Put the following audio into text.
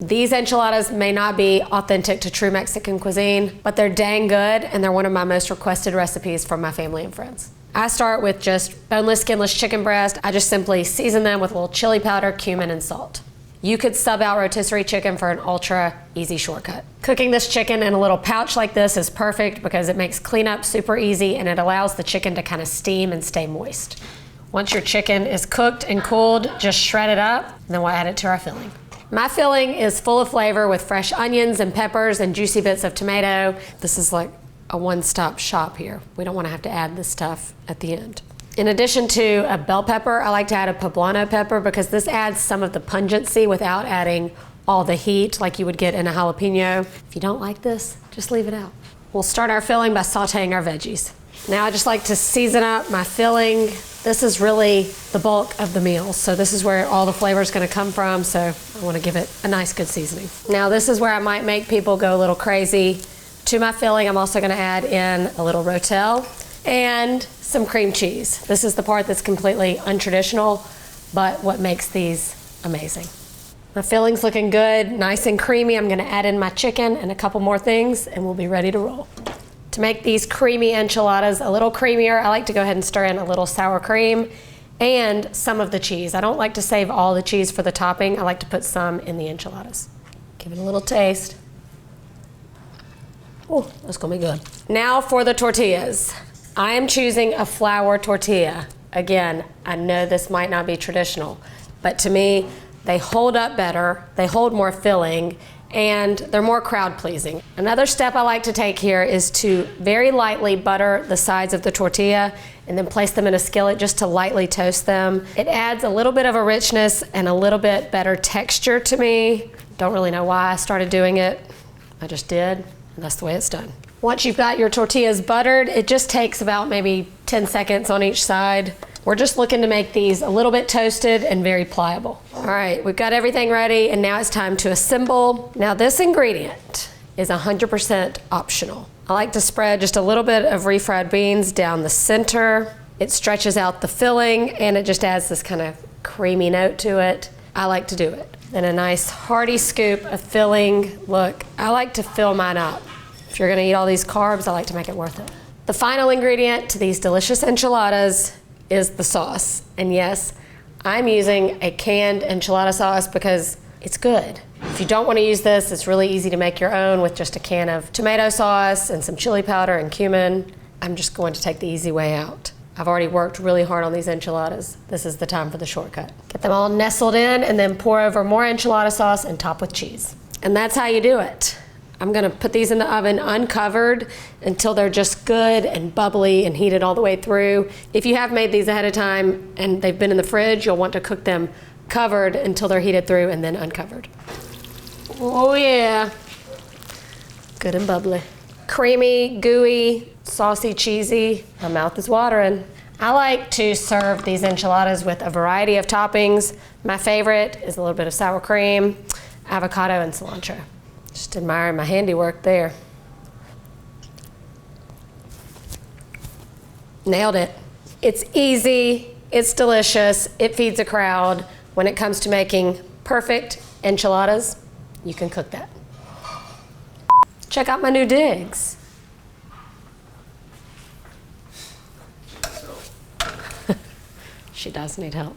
These enchiladas may not be authentic to true Mexican cuisine, but they're dang good, and they're one of my most requested recipes from my family and friends. I start with just boneless, skinless chicken breast. I just simply season them with a little chili powder, cumin, and salt. You could sub out rotisserie chicken for an ultra easy shortcut. Cooking this chicken in a little pouch like this is perfect because it makes cleanup super easy and it allows the chicken to kind of steam and stay moist. Once your chicken is cooked and cooled, just shred it up, and then we'll add it to our filling. My filling is full of flavor with fresh onions and peppers and juicy bits of tomato. This is like a one-stop shop here. We don't want to have to add this stuff at the end. In addition to a bell pepper, I like to add a poblano pepper because this adds some of the pungency without adding all the heat like you would get in a jalapeno. If you don't like this, just leave it out. We'll start our filling by sauteing our veggies. Now I just like to season up my filling. This is really the bulk of the meal, so this is where all the flavor is going to come from, so I want to give it a nice good seasoning. Now this is where I might make people go a little crazy. To my filling, I'm also going to add in a little rotel and some cream cheese. This is the part that's completely untraditional, but what makes these amazing. My filling's looking good, nice and creamy. I'm going to add in my chicken and a couple more things, and we'll be ready to roll. To make these creamy enchiladas a little creamier, I like to go ahead and stir in a little sour cream and some of the cheese. I don't like to save all the cheese for the topping. I like to put some in the enchiladas. Give it a little taste. Oh, that's gonna be good. Now for the tortillas. I am choosing a flour tortilla. Again, I know this might not be traditional, but to me, they hold up better, they hold more filling, and they're more crowd pleasing. Another step I like to take here is to very lightly butter the sides of the tortilla and then place them in a skillet just to lightly toast them. It adds a little bit of a richness and a little bit better texture to me. Don't really know why I started doing it. I just did, and that's the way it's done. Once you've got your tortillas buttered, it just takes about maybe 10 seconds on each side. We're just looking to make these a little bit toasted and very pliable. All right, we've got everything ready, and now it's time to assemble. Now this ingredient is 100% optional. I like to spread just a little bit of refried beans down the center. It stretches out the filling, and it just adds this kind of creamy note to it. I like to do it. Then a nice hearty scoop of filling. Look, I like to fill mine up. If you're gonna eat all these carbs, I like to make it worth it. The final ingredient to these delicious enchiladas is the sauce. And yes, I'm using a canned enchilada sauce because it's good. If you don't want to use this, it's really easy to make your own with just a can of tomato sauce and some chili powder and cumin. I'm just going to take the easy way out. I've already worked really hard on these enchiladas. This is the time for the shortcut. Get them all nestled in and then pour over more enchilada sauce and top with cheese. And that's how you do it. I'm gonna put these in the oven uncovered until they're just good and bubbly and heated all the way through. If you have made these ahead of time and they've been in the fridge, you'll want to cook them covered until they're heated through and then uncovered. Oh yeah, good and bubbly. Creamy, gooey, saucy, cheesy. My mouth is watering. I like to serve these enchiladas with a variety of toppings. My favorite is a little bit of sour cream, avocado, and cilantro. Just admiring my handiwork there. Nailed it. It's easy, it's delicious, it feeds a crowd. When it comes to making perfect enchiladas, you can cook that. Check out my new digs. She does need help.